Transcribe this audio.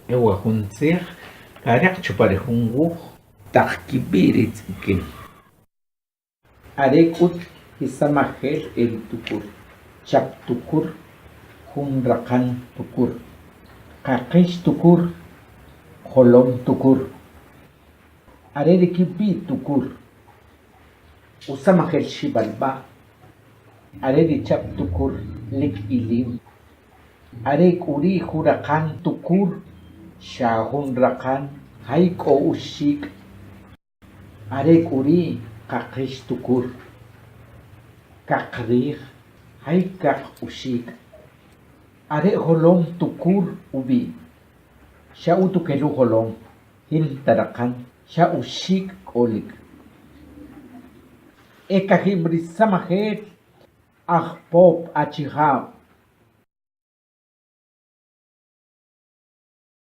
ewa juntzej karaq chuparejun wuj taq kibiritz ikin arek'ut kisamajel el tukur chap tukur jun raqan tukur qaqix tukur jolom tukur are ri kipi tukur usamajel xibalb'a are ri chap tukur lik ilim are k'uri jun raqan tukur xa jun raqan jay k'o uxik are k'uri qaqix tukur qaqriij jay kaq uxik are jolom tukur ub'i xa utukelu jolom jin taraqan xa uxik k'olik e kajib'ri samajel aj pop achijab'